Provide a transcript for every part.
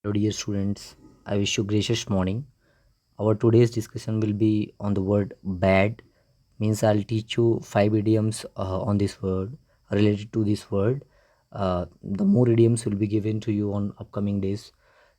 Hello, dear students. I wish you gracious morning. Our today's discussion will be on the word bad. Means I'll teach you five idioms on this word related to this word. The more idioms will be given to you on upcoming days.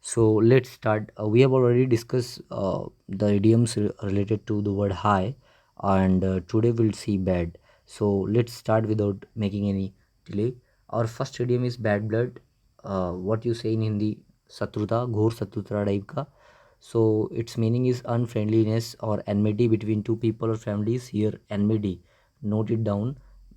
So let's start. We have already discussed the idioms related to the word high, and today we'll see bad. So let's start without making any delay. Our first idiom is bad blood. What you say in Hindi, शत्रुता, घोर शत्रुता type का. So it's meaning is unfriendliness और enmity between two people और families. Here enmity, note it down.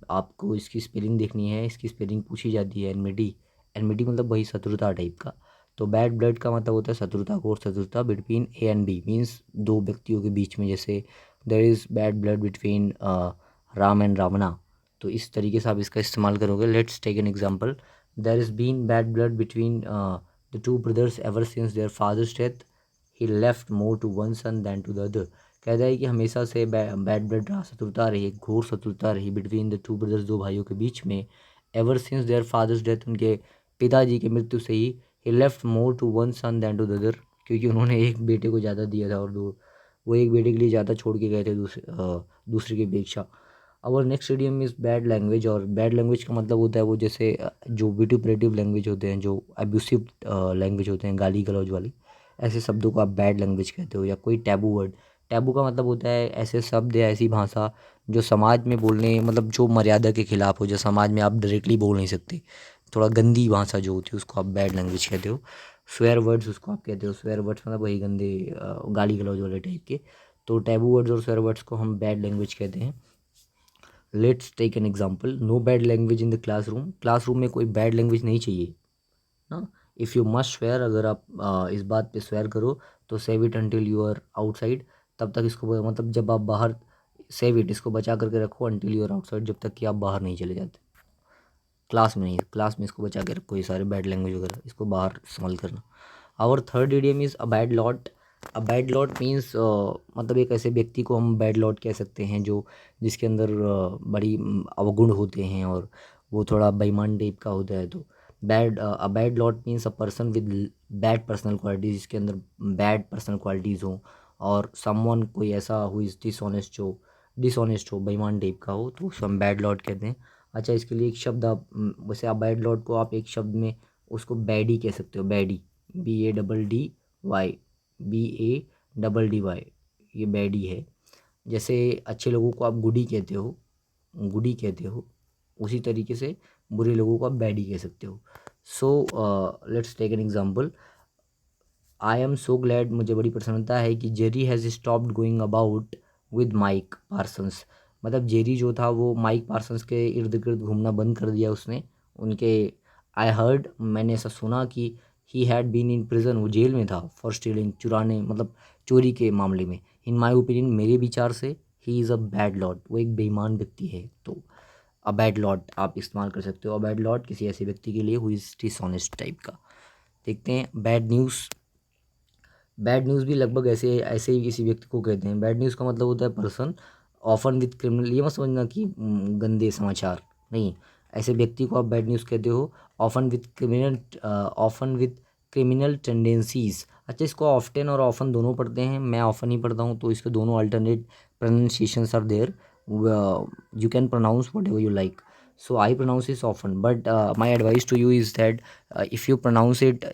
आपको इसकी spelling देखनी है, इसकी स्पेलिंग पूछी जाती है. एनमिटी, एनमिटी मतलब वही शत्रुता टाइप का. तो बैड ब्लड का मतलब होता है शत्रुता, घोर शत्रुता between A and B. Means दो व्यक्तियों के बीच में, जैसे there is bad blood between Ram and Ravana. तो इस तरीके से आप इसका इस्तेमाल करोगे. Let's take an example. There is been bad blood between the two brothers ever since their father's death. He left more to one son than to the other. कहता है कि हमेशा से बैड ब्लड रहा, शत्रुता रही, घोर शत्रुता रही बिटवीन द टू ब्रदर्स, दो भाइयों के बीच में. Ever since their father's death, उनके पिताजी की मृत्यु से ही left more to one son than to the other, क्योंकि उन्होंने एक बेटे को ज़्यादा दिया था और दो, वो एक बेटे के लिए ज़्यादा छोड़ के गए थे दूसरे की अपेक्षा. और next idiom is bad language. और बैड लैंग्वेज का मतलब होता है वो, जैसे जो विटुपरेटिव लैंग्वेज होते हैं, जो अब्यूसिव लैंग्वेज होते हैं, गाली गलौज वाली, ऐसे शब्दों को आप बैड लैंग्वेज कहते हो. या कोई टैबू वर्ड. टैबू का मतलब होता है ऐसे शब्द या ऐसी भाषा जो समाज में बोलने, मतलब जो मर्यादा के खिलाफ हो, जो समाज में आप डायरेक्टली बोल नहीं सकते. थोड़ा गंदी भाषा जो होती है उसको आप बैड लैंग्वेज कहते हो. स्वेयर वर्ड्स उसको आप कहते हो. स्वेयर वर्ड्स मतलब वही गंदे गाली गलौज वाले टाइप के. तो टैबू वर्ड्स और स्वेयर वर्ड्स को हम बैड लैंग्वेज कहते हैं. Let's take an example. No bad language in the classroom. Classroom में कोई बैड लैंग्वेज नहीं चाहिए ना. इफ़ यू मस्ट स्वेयर, अगर आप इस बात पे स्वेयर करो तो save it until you are outside. तब तक इसको, मतलब जब आप बाहर, सेव इट, इसको बचा करके रखो अंटिल यू आर आउटसाइड, जब तक कि आप बाहर नहीं चले जाते. क्लास में नहीं, क्लास में इसको बचा के रखो, ये सारे बैड लैंग्वेज वगैरह इसको बाहर इस्तेमाल करना. Our third idiom is a bad lot. A bad lot means, मतलब एक ऐसे व्यक्ति को हम बैड लॉट कह सकते हैं जो, जिसके अंदर बड़ी अवगुण होते हैं और वो थोड़ा बेईमान टाइप का होता है. तो अ bad lot means a person with bad personal qualities, जिसके अंदर बैड पर्सनल क्वालिटीज़ हों. और समवन, कोई ऐसा हु इज़ डिसऑनेस्ट हो, बेईमान टाइप का हो, तो उसको हम बैड लॉट कहते हैं. अच्छा, इसके लिए एक शब्द आप, वैसे आप बैड लॉट को आप एक शब्द में उसको बैडी कह सकते हो. बैडी, BADDY, BADDY, ये बैडी है. जैसे अच्छे लोगों को आप गुडी कहते हो, उसी तरीके से बुरे लोगों को आप बैडी कह सकते हो. So let's take an example. I am so glad, मुझे बड़ी प्रसन्नता है कि Jerry has stopped going about with Mike Parsons. मतलब जेरी जो था वो माइक पार्सन्स के इर्द गिर्द घूमना बंद कर दिया उसने, उनके. आई हर्ड, मैंने ऐसा सुना कि he had been in prison, वो जेल में था, फॉर स्टीलिंग, चुराने, मतलब चोरी के मामले में. इन माई ओपिनियन, मेरे विचार से, he is a bad lot, वो एक बेईमान व्यक्ति है. तो अ बैड लॉट आप इस्तेमाल कर सकते हो. अ बैड लॉट किसी ऐसे व्यक्ति के लिए हु इज़ डिसऑनेस्ट टाइप का. देखते हैं बैड न्यूज़. बैड न्यूज़ भी लगभग ऐसे ऐसे ही किसी व्यक्ति को कहते हैं. बैड न्यूज़ का मतलब होता है पर्सन ऑफन विद क्रिमिनल. ये मत समझना कि गंदे समाचार नहीं. ऐसे व्यक्ति को आप बैड न्यूज़ कहते हो. Often with criminal, often with criminal tendencies. अच्छा, इसको ऑफ्टन और ऑफन दोनों पढ़ते हैं, मैं ऑफन ही पढ़ता हूँ, तो इसके दोनों alternate pronunciations are there. You can pronounce whatever you like. So I pronounce this often, but my advice to you is that if you pronounce it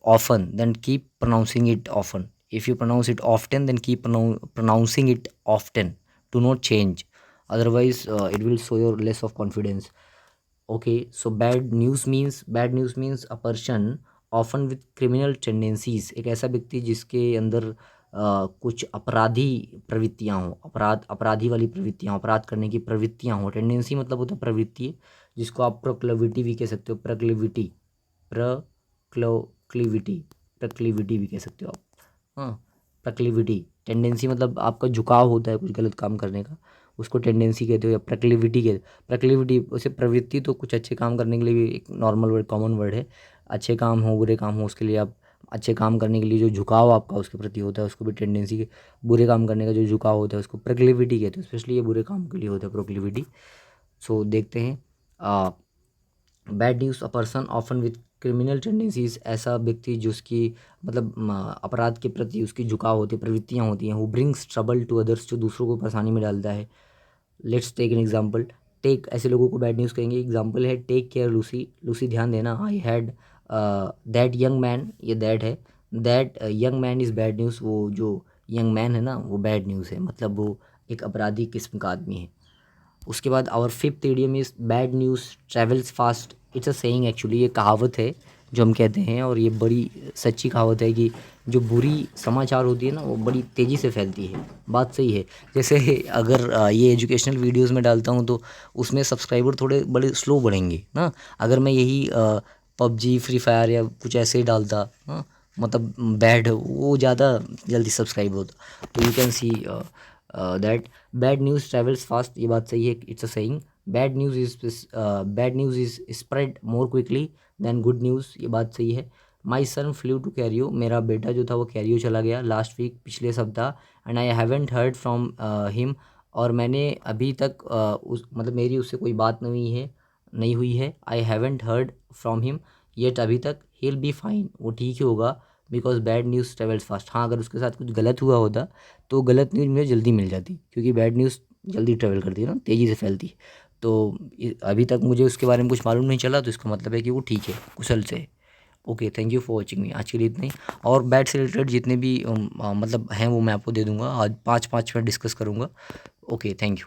often, then keep pronouncing it often. If you pronounce it often, then keep pronouncing it often. Do not change. Otherwise, it will show your less of confidence. Okay, so bad news means a person often with criminal tendencies. एक ऐसा व्यक्ति जिसके अंदर कुछ अपराधी प्रवृत्तियाँ हों, अपराधी वाली प्रवृत्तियाँ, अपराध करने की प्रवृत्तियाँ हों. टेंडेंसी मतलब होता है प्रवृत्ति, जिसको आप प्रोक्लिविटी भी कह सकते हो. प्रोक्लिविटी, प्रोक्लिविटी, प्रोक्लिविटी भी कह सकते हो आप. हाँ, प्रोक्लिविटी. टेंडेंसी मतलब आपका झुकाव होता है कुछ गलत काम करने का, उसको टेंडेंसी कहते हो या प्रोक्लिविटी कहते. प्रोक्लिविटी उसे प्रवृत्ति, तो कुछ अच्छे काम करने के लिए भी एक नॉर्मल वर्ड, कॉमन वर्ड है. अच्छे काम हो, बुरे काम हो, उसके लिए आप, अच्छे काम करने के लिए जो झुकाव आपका उसके प्रति होता है उसको भी टेंडेंसी के. बुरे काम करने का जो झुकाव होता है उसको प्रोक्लिविटी कहते हैं. स्पेशली ये बुरे काम के लिए होता है प्रोक्लिविटी. सो देखते हैं. Bad news, a person often with criminal tendencies, ऐसा व्यक्ति जिसकी मतलब अपराध के प्रति उसकी झुकाव होती है, प्रवृत्तियाँ होती हैं। Who brings trouble to others, जो दूसरों को परेशानी में डालता है। Let's take an example. Take, ऐसे लोगों को बैड न्यूज़ कहेंगे। एग्जाम्पल है टेक केयर लूसी, लूसी ध्यान देना। I had that young man, ये दैट है, that young man is bad news. वो जो यंग मैन है ना, वो बैड न्यूज़ है, मतलब वो एक अपराधी किस्म का आदमी है। उसके बाद our fifth idiom is bad news travels fast. It's a saying actually, ये कहावत है जो हम कहते हैं, और ये बड़ी सच्ची कहावत है कि जो बुरी समाचार होती है ना, वो बड़ी तेज़ी से फैलती है। बात सही है। जैसे अगर ये एजुकेशनल वीडियोस में डालता हूँ तो उसमें सब्सक्राइबर थोड़े बड़े स्लो बढ़ेंगे ना। अगर मैं यही पबजी, फ्री फायर या कुछ ऐसे ही डालता, हाँ, मतलब बैड, वो ज़्यादा जल्दी सब्सक्राइब होता। तो you can see that bad news travels fast, ये बात सही है। It's a saying. Bad news is spread more quickly than good news, ये बात सही है। My son flew to Cairo, मेरा बेटा जो था वो कैरियो चला गया लास्ट वीक, पिछले सप्ताह। And I haven't heard from him, और मैंने अभी तक उस मतलब मेरी उससे कोई बात नहीं हुई है। I haven't heard from him yet, अभी तक। ही विल बी फाइन, वो ठीक ही होगा। Because bad news travels fast. हाँ, अगर उसके साथ कुछ गलत हुआ होता तो गलत न्यूज़ मुझे जल्दी मिल जाती, क्योंकि बैड न्यूज़ जल्दी ट्रेवल करती है ना, तेज़ी से फैलती है। तो अभी तक मुझे उसके बारे में कुछ मालूम नहीं चला, तो इसका मतलब है कि वो ठीक है, कुशल से है। Okay, thank you for watching मी। आज के लिए इतना ही। और बैट से रिलेटेड जितने भी मतलब हैं वो मैं आपको दे दूंगा। आज 5-5 मिनट डिस्कस करूंगा। Okay, thank you.